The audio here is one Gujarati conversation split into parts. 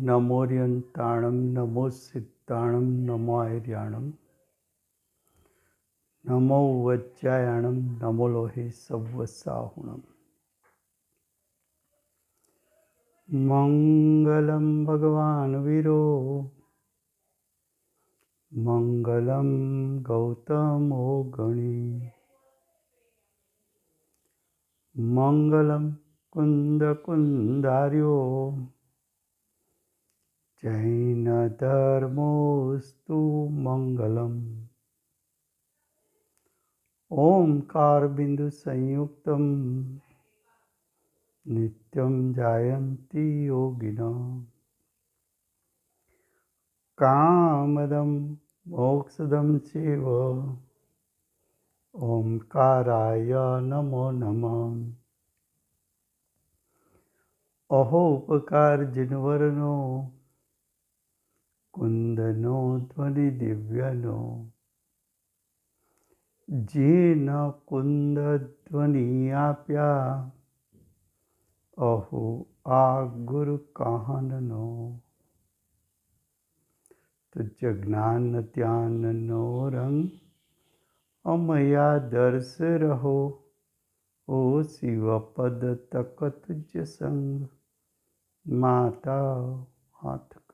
नमोऽर्यन्ताणं नमो सिद्धाणं नमो आर्याणं नमो वज्रायाणं नमो लोहे सव्वसाहुणम्। मङ्गलं भगवान् वीरो मङ्गलं गौतमो गणी मङ्गलं कुन्दकुन्दार्यो जैनधर्मोऽस्तु मङ्गलम्। ओंकारबिन्दुसंयुक्तं नित्यं जायन्ति योगिनः कामदं मोक्षदं चैव ओंकाराय नमो नमः। अहोपकार जिनवरनो कुंदनो ध्वनि दिव्यनो जेन कुंद ध्वनि आप्या अहो आ गुरु कहननो। तुझ ज्ञान ध्यान नो रंग अमया दर्श रहो ओ शिव पद तक तुझ संग माता हाथ करो।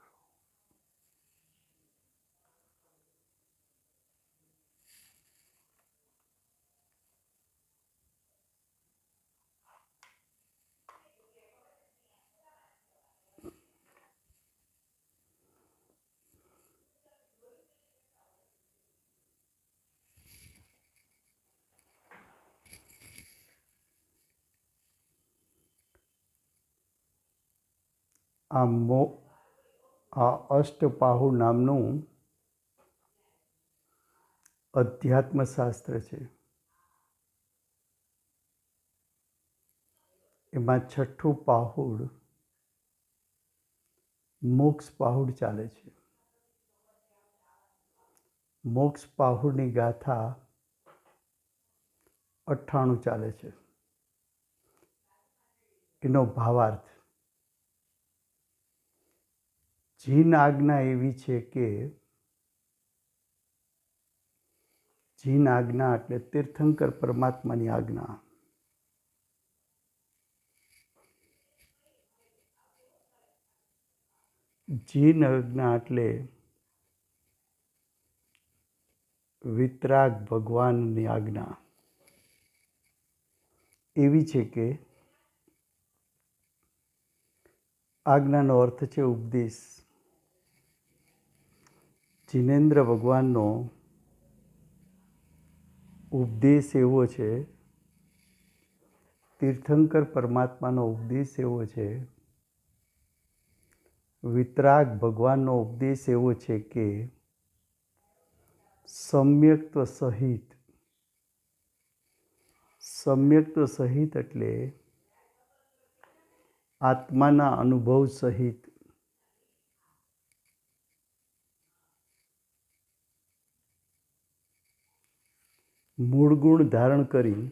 આ અષ્ટપાહુ નામનું અધ્યાત્મશાસ્ત્ર છે. એમાં છઠ્ઠું પાહુડ મોક્ષ પાહુડ ચાલે છે. મોક્ષ પાહુડની ગાથા 98 ચાલે છે. એનો ભાવાર્થ જીન આજ્ઞા એવી છે કે જીન આજ્ઞા એટલે તીર્થંકર પરમાત્માની આજ્ઞા. જીન આજ્ઞા એટલે વિતરાગ ભગવાનની આજ્ઞા એવી છે કે આજ્ઞાનો અર્થ છે ઉપદેશ. જીનેન્દ્ર ભગવાનનો ઉપદેશ એવો છે, તીર્થંકર પરમાત્માનો ઉપદેશ એવો છે, વિતરાગ ભગવાનનો ઉપદેશ એવો છે કે સમ્યક્ત્વ સહિત. સમ્યક્ત્વ સહિત એટલે આત્માના અનુભવ સહિત મૂળ ગુણ ધારણ કરી,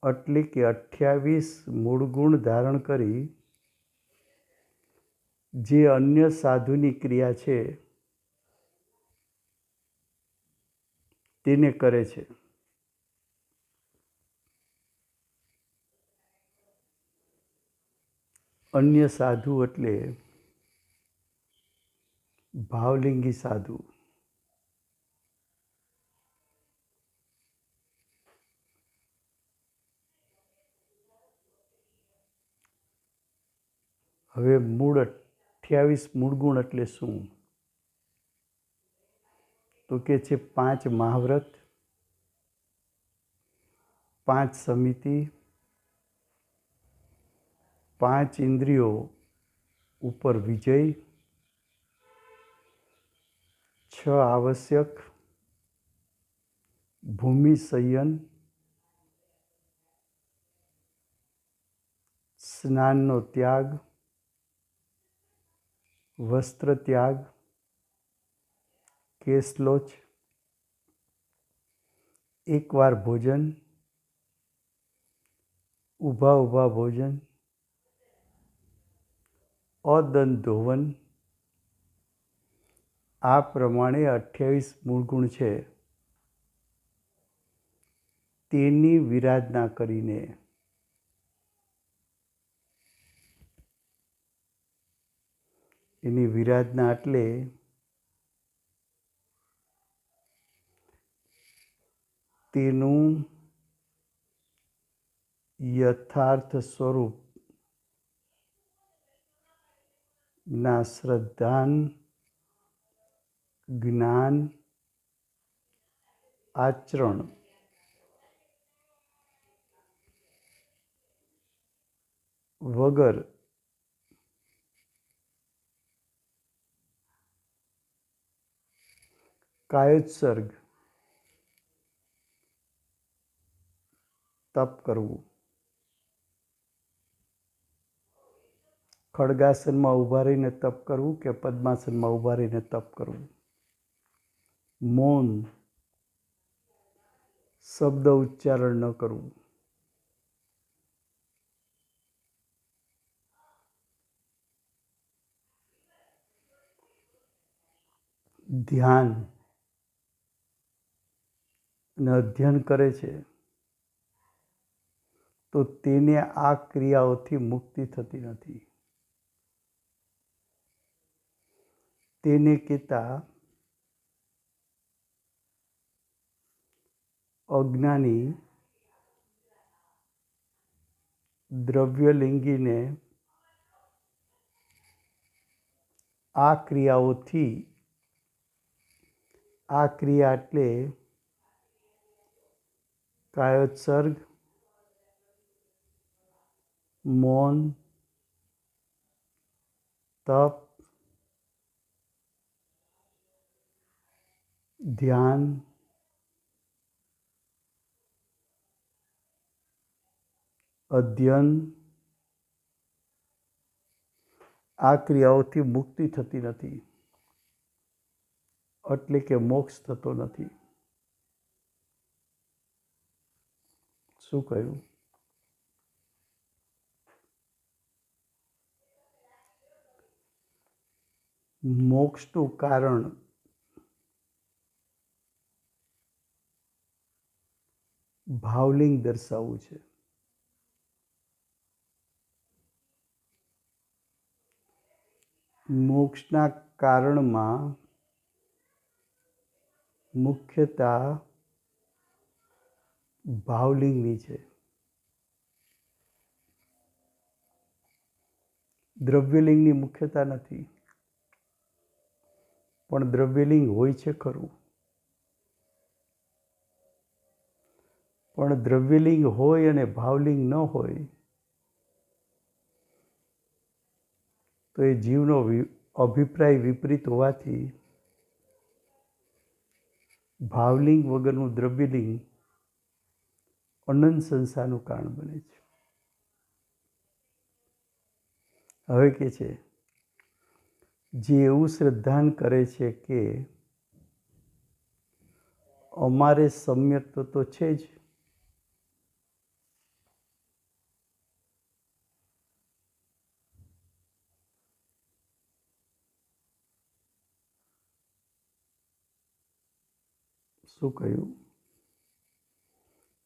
એટલે કે 28 મૂળ ગુણ ધારણ કરી જે અન્ય સાધુની ક્રિયા છે તેને કરે છે. અન્ય સાધુ એટલે ભાવલિંગી સાધુ. હવે મૂળ 28 મૂળ ગુણ એટલે શું? તો કે છે 5 મહાવ્રત, 5 સમિતિ, 5 ઇન્દ્રિયો ઉપર વિજય, 6 આવશ્યક, ભૂમિ સંયન, સ્નાનનો ત્યાગ, વસ્ત્ર ત્યાગ, કેસલોચ, એકવાર ભોજન, ઊભા ઊભા ભોજન, અદંતોવન આ પ્રમાણે 28 મૂળ ગુણ છે તેની વિરાધના કરીને એની વિરાધના એટલે તેનું યથાર્થ સ્વરૂપ ના શ્રદ્ધાન જ્ઞાન આચરણ વગર કાયોત્સર્ગ તપ કરવું, ખડગાસનમાં ઊભા રહીને તપ કરવું કે પદ્માસનમાં ઊભા રહીને તપ કરવું, મૌન શબ્દ ઉચ્ચારણ ન કરવું, ધ્યાન અને અધ્યયન કરે છે તો તેને આ ક્રિયાઓથી મુક્તિ થતી નથી. તેને કહેતા અજ્ઞાની દ્રવ્યલિંગીને આ ક્રિયાઓથી, આ ક્રિયા એટલે કાયોત્સર્ગ, મૌન, તપ, ધ્યાન, અધ્યયન આ ક્રિયાઓથી મુક્તિ થતી નથી, એટલે કે મોક્ષ થતો નથી. શું કહ્યું? મોક્ષનું કારણ ભાવલિંગ દર્શાવવું છે. મોક્ષના કારણમાં મુખ્યતા ભાવલિંગની છે. દ્રવ્યલિંગની મુખ્યતા નથી, પણ દ્રવ્યલિંગ હોય છે ખરું. પણ દ્રવ્યલિંગ હોય અને ભાવલિંગ ન હોય તો એ જીવનો અભિપ્રાય વિપરીત હોવાથી ભાવલિંગ વગરનું દ્રવ્યલિંગ અનંત સંસારનું કારણ બને છે. હવે કે છે જે એવું શ્રદ્ધાન કરે છે કે અમારે સમ્યક તો છે જ, શું કહ્યું?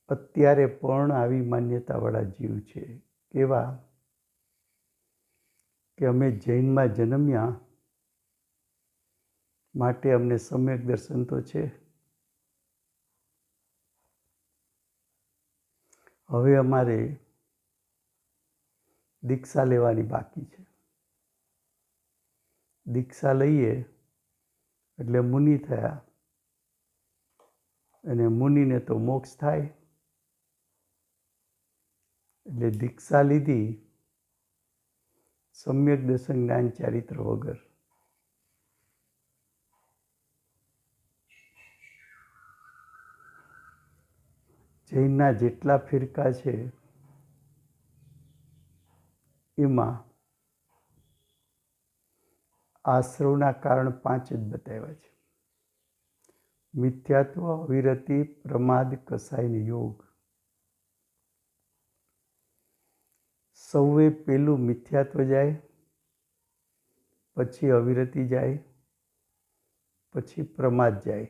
અત્યારે પણ આવી માન્યતાવાળા જીવ છે. કેવા? કે અમે જૈનમાં જન્મ્યા માટે અમને સમ્યક દર્શન તો છે. હવે અમારે દીક્ષા લેવાની બાકી છે. દીક્ષા લઈએ એટલે મુનિ થયા, અને મુનિને તો મોક્ષ થાય. એટલે દીક્ષા લીધી સમ્યક દર્શન જ્ઞાન ચારિત્ર વગર. જૈનના જેટલા ફિરકા છે એમાં આશ્રવના કારણ 5 જ બતાવ્યા છે: મિથ્યાત્વ, અવિરતિ, પ્રમાદ, કસાય ને યોગ. સૌએ પેલું મિથ્યાત્વ જાય, પછી અવિરતિ જાય, પછી પ્રમાદ જાય,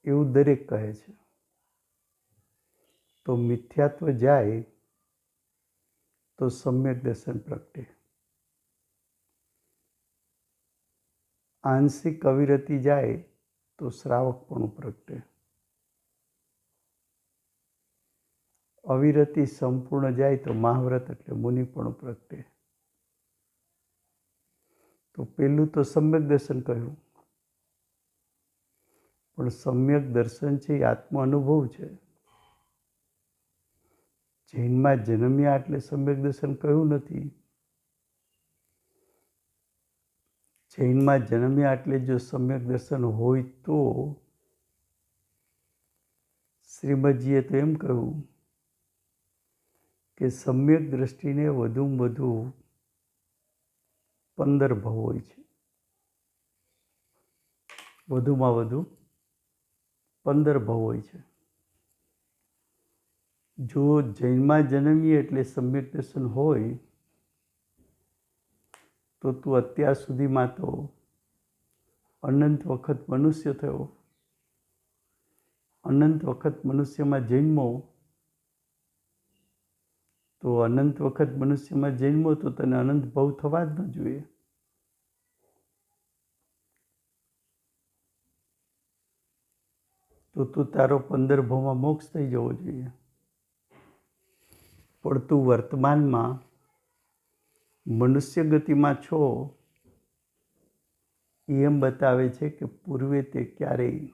એવું દરેક કહે છે. તો મિથ્યાત્વ જાય તો સમ્યક દર્શન પ્રગટે. આંશિક અવિરતિ જાય તો શ્રાવકપણું પ્રગટે. અવિરતિ સંપૂર્ણ જાય તો મહાવ્રત એટલે મુનિપણું પ્રગટે. તો પેલું તો સમ્યક દર્શન કહ્યું, પણ સમ્યક દર્શન છે એ આત્મ અનુભવ છે. જૈનમાં જન્મ્યા એટલે સમ્યક દર્શન કહ્યું નથી. જૈનમાં જન્મ્યા એટલે જો સમ્યક દર્શન હોય તો શ્રીમદજીએ તો એમ કહ્યું કે સમ્યક દ્રષ્ટિને વધુમાં વધુ 15 ભાવ હોય છે. વધુમાં વધુ 15 ભાવ હોય છે. જો જૈનમાં જન્મીએ એટલે સમ્યક દર્શન હોય તો તું અત્યાર સુધીમાં તો અનંત વખત મનુષ્ય થયો, અનંત વખત મનુષ્યમાં જન્મો, તો અનંત વખત મનુષ્યમાં જન્મો તો તને અનંત ભાવ થવા જ ન જોઈએ. તો તું તારો 15 ભાવમાં મોક્ષ થઈ જવો જોઈએ. પણ તું વર્તમાનમાં મનુષ્ય ગતિમાં છો એમ બતાવે છે કે પૂર્વે તે ક્યારેય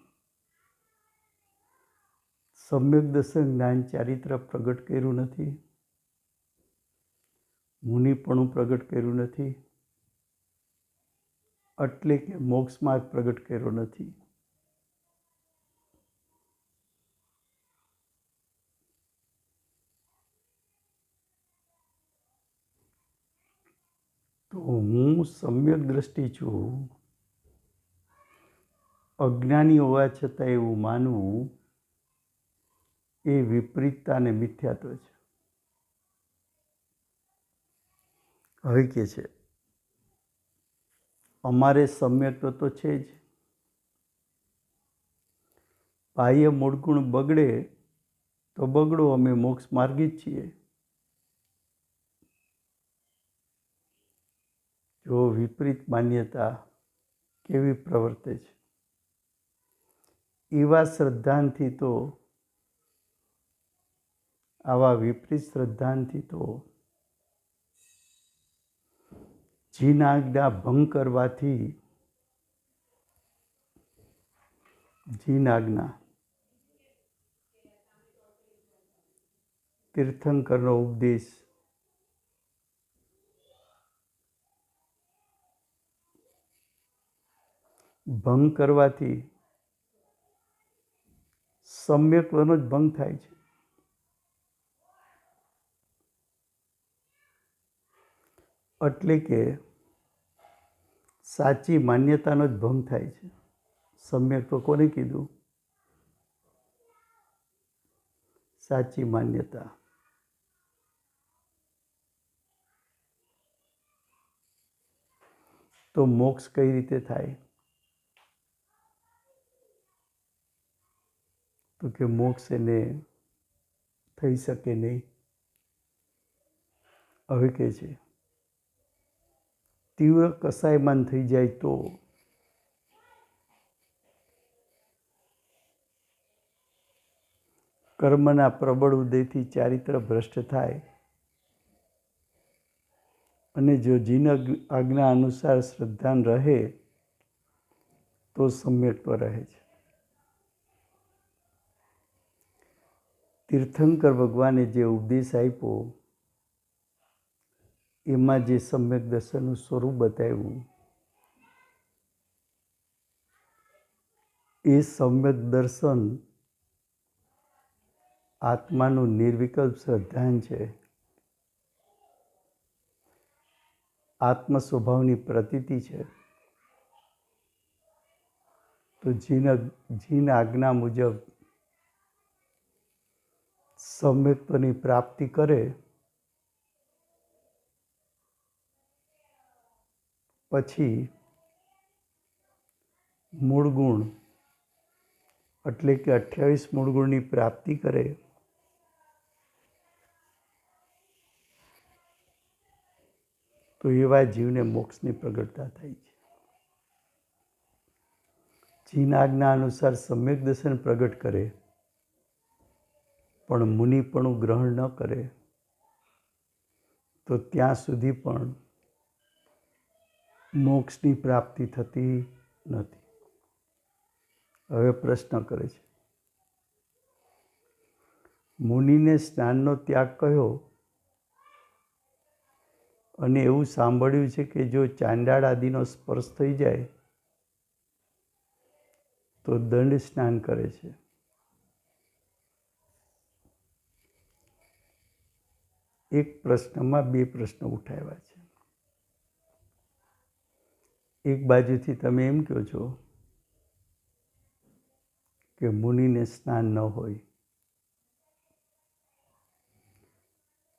સમ્યક દર્શન જ્ઞાન ચારિત્ર પ્રગટ કર્યું નથી, મુનિપણું પ્રગટ કર્યું નથી, એટલે કે મોક્ષ માર્ગ પ્રગટ કર્યો નથી. તો હું સમ્યક દ્રષ્ટિ છું, અજ્ઞાની હોવા છતાં એવું માનવું એ વિપરીતતા અને મિથ્યાત્વ છે. હવે કે છે અમારે સમ્યક્ત્વ તો છે જ, બાહ્ય મૂળગુણ બગડે તો બગડો, અમે મોક્ષ માર્ગી જ છીએ. જો વિપરીત માન્યતા કેવી પ્રવર્તે છે, એવા શ્રદ્ધાંથી તો આવા વિપરીત શ્રદ્ધાંથી તો જીન આજ્ઞા ભંગ કરવાથી, જીન આજ્ઞા તીર્થંકરનો ઉપદેશ ભંગ કરવાથી સમ્યક્ત્વનો જ ભંગ થાય છે. એટલે કે સાચી માન્યતાનો જ ભંગ થાય છે. સમ્યક્ત્વ કોને કીધું? સાચી માન્યતા. તો મોક્ષ કઈ રીતે થાય? તો કે મોક્ષ એને થઈ શકે નહીં. હવે કે છે તીવ્ર કસાયમાન થઈ જાય તો કર્મના પ્રબળ ઉદયથી ચારિત્ર ભ્રષ્ટ થાય અને જો જીન આજ્ઞા અનુસાર શ્રદ્ધાન રહે તો સમ્યક્ત્વ રહે છે. તીર્થંકર ભગવાને જે ઉપદેશ આપ્યો એમાં જે સમ્યક દર્શનનું સ્વરૂપ બતાવ્યું એ સમ્યક દર્શન આત્માનું નિર્વિકલ્પ શ્રદ્ધાન છે. આત્મ સ્વભાવની પ્રતીતિ છે. તો જીન આજ્ઞા મુજબ સમ્યક્ત્વની પ્રાપ્તિ કરે પછી મૂળ ગુણ એટલે કે 28 મૂળ ગુણની પ્રાપ્તિ કરે તો એવા જીવને મોક્ષની પ્રગટતા થાય છે. જીના આજ્ઞા અનુસાર સમ્યક દર્શન પ્રગટ કરે પણ મુનિપણું ગ્રહણ ન કરે તો ત્યાં સુધી પણ મોક્ષની પ્રાપ્તિ થતી નથી. હવે પ્રશ્ન કરે છે, મુનિને સ્નાનનો ત્યાગ કહ્યો અને એવું સાંભળ્યું છે કે જો ચાંડાળ આદિનો સ્પર્શ થઈ જાય તો દંડ સ્નાન કરે છે. એક પ્રશ્નમાં બે પ્રશ્નો ઉઠાવ્યા છે. એક બાજુથી તમે એમ કહો છો કે મુનિને સ્નાન ન હોય,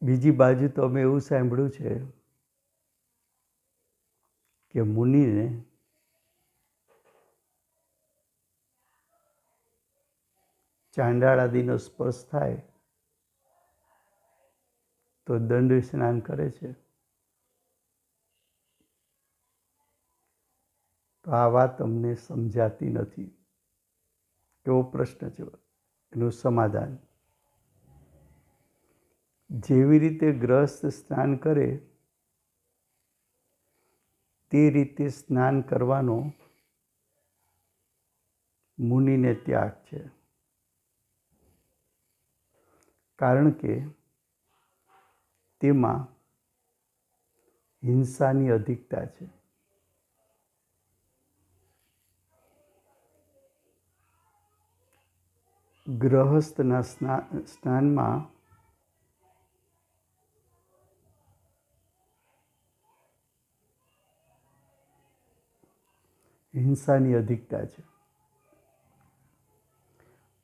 બીજી બાજુ તો અમે એવું સાંભળ્યું છે કે મુનિને ચાંડાળ આદિનો સ્પર્શ થાય તો દંડ સ્નાન કરે છે. તો આ વાત અમને સમજાતી નથી. એવો પ્રશ્ન છે. એનું સમાધાન, જેવી રીતે ગ્રહસ્થ સ્નાન કરે તે રીતે સ્નાન કરવાનો મુનિને ત્યાગ છે. કારણ કે તેમાં હિંસાની અધિકતા છે. ગ્રહસ્થના સ્નાનમાં હિંસાની અધિકતા છે.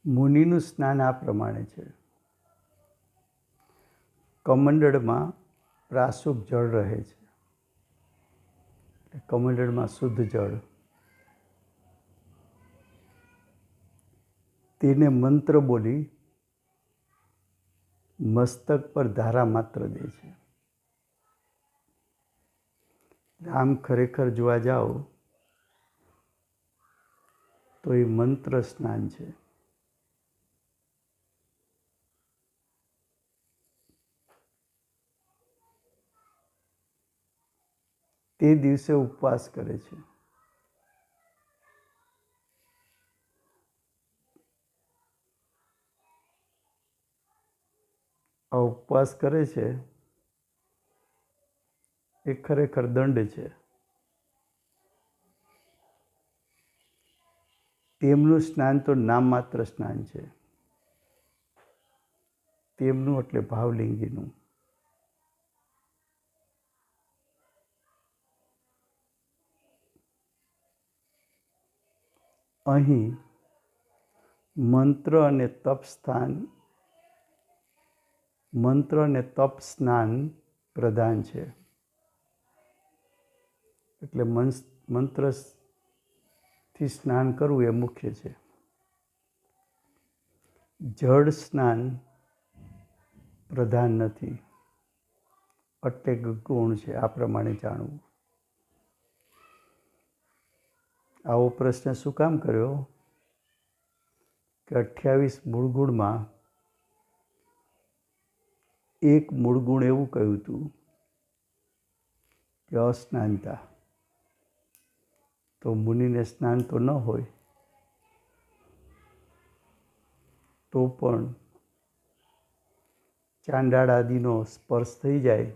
મુનિનું સ્નાન આ પ્રમાણે છે. કમંડળમાં પ્રાશુભ જળ રહે છે. કમંડળમાં શુદ્ધ જળ, તેને મંત્ર બોલી મસ્તક પર ધારા માત્ર દે છે. આમ ખરેખર જોવા જાઓ તો એ મંત્ર સ્નાન છે. તે દિવસે ઉપવાસ કરે છે. આ ઉપવાસ કરે છે એ ખરેખર દંડ છે. તેમનું સ્નાન તો નામ માત્ર સ્નાન છે. તેમનું એટલે ભાવલિંગીનું. અહીં મંત્ર અને તપ સ્નાન પ્રધાન છે. એટલે મંત્રથી સ્નાન કરવું એ મુખ્ય છે. જળ સ્નાન પ્રધાન નથી, એટલે ગુણ છે. આ પ્રમાણે જાણવું. આવો પ્રશ્ન શું કામ કર્યો કે 28 મૂળ ગુણમાં એક મૂળ ગુણ એવું કહ્યું હતું કે અસ્નાનતા. તો મુનિને સ્નાન તો ન હોય તો પણ ચાંડાળ આદિનો સ્પર્શ થઈ જાય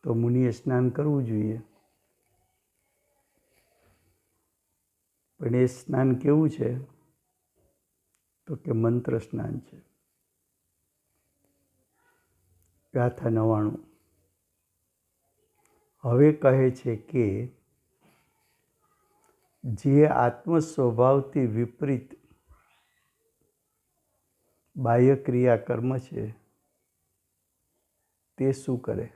તો મુનિએ સ્નાન કરવું જોઈએ. પણ એ સ્નાન કેવું છે તો કે મંત્ર સ્નાન છે. ગાથા 99. હવે કહે છે કે જે આત્મ સ્વભાવથી વિપરીત બાહ્ય ક્રિયા કર્મ છે તે શું કરે?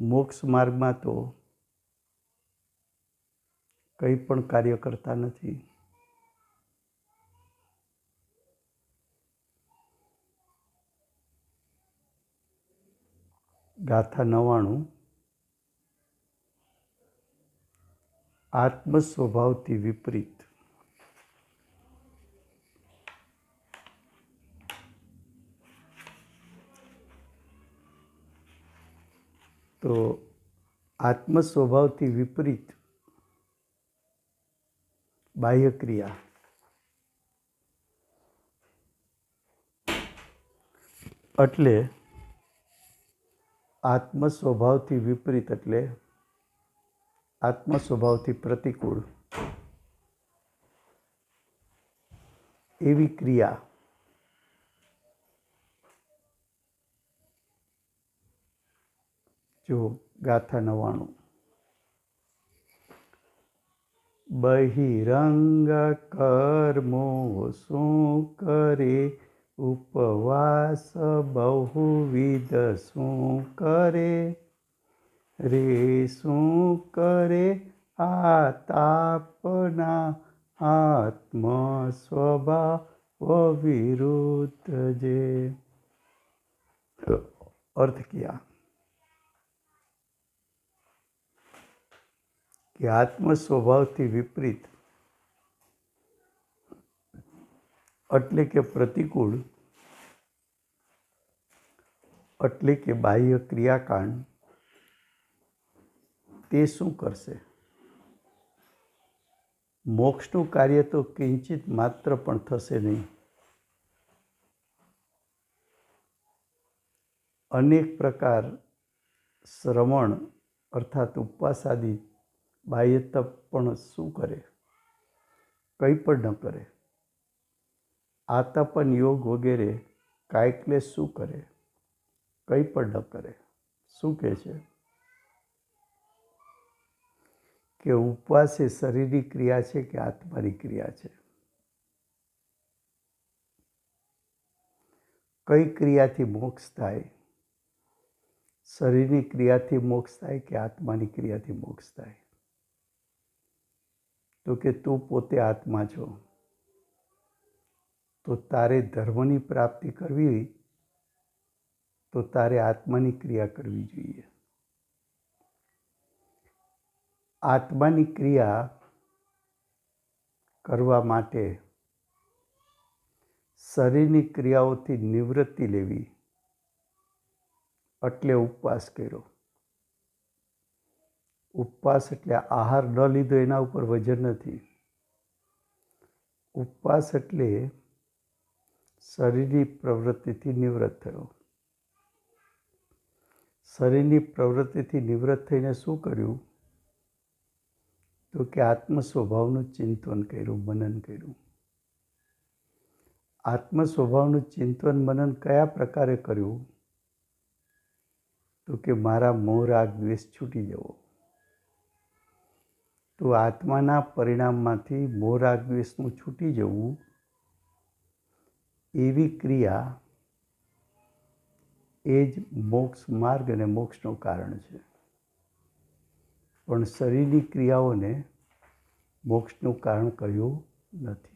મોક્ષ માર્ગમાં તો કંઈ પણ કાર્ય કરતા નથી. ગાથા 99 આત્મ સ્વભાવથી વિપરીત. તો આત્મ સ્વભાવથી વિપરીત બાહ્ય ક્રિયા એટલે આત્મ સ્વભાવથી વિપરીત એટલે આત્મ સ્વભાવથી પ્રતિકૂળ એવી ક્રિયા જો ગાથા 99 બહિરંગ કર્મો શું કરે ઉપવાસ બહુવિધ શું કરે રે શું કરે આતાપના આત્મ સ્વભાવ વિરુદ્ધ જે. અર્થ કિયા કે આત્મ સ્વભાવથી વિપરીત એટલે કે પ્રતિકૂળ એટલે કે બાહ્ય ક્રિયાકાંડ તે શું કરશે? મોક્ષનું કાર્ય તો કિંચિત માત્ર પણ થશે નહીં. અનેક પ્રકાર શ્રવણ અર્થાત ઉપવાસ આદિ બાહ્ય તપ પણ શું કરે? કંઈ પણ ન કરે. આતપન યોગ વગેરે કાયક્લેશ શું કરે? કંઈ પણ ન કરે. શું કહે છે કે ઉપવાસ એ શરીરની ક્રિયા છે કે આત્માની ક્રિયા છે? કઈ ક્રિયાથી મોક્ષ થાય? શરીરની ક્રિયાથી મોક્ષ થાય કે આત્માની ક્રિયાથી મોક્ષ થાય? તો કે તું પોતે આત્મા છો, તો તારે ધર્મની પ્રાપ્તિ કરવી તો તારે આત્માની ક્રિયા કરવી જોઈએ. આત્માની ક્રિયા કરવા માટે શરીરની ક્રિયાઓથી નિવૃત્તિ લેવી એટલે ઉપવાસ કર્યો. ઉપવાસ એટલે આહાર ન લીધો એના ઉપર વજન નથી. ઉપવાસ એટલે શરીરની પ્રવૃત્તિથી નિવૃત્ત થયો. શરીરની પ્રવૃત્તિથી નિવૃત્ત થઈને શું કર્યું? તો કે આત્મ સ્વભાવનું ચિંતન કર્યું, મનન કર્યું. આત્મ સ્વભાવનું ચિંતન મનન કયા પ્રકારે કર્યું? તો કે મારા મોહ રાગ દ્વેષ છૂટી જવો. તો આત્માના પરિણામમાંથી મોહ રાગ દ્વેષનું છૂટી જવું એવી ક્રિયા એ જ મોક્ષ માર્ગ અને મોક્ષનું કારણ છે. પણ શરીરની ક્રિયાઓને મોક્ષનું કારણ કહ્યું નથી.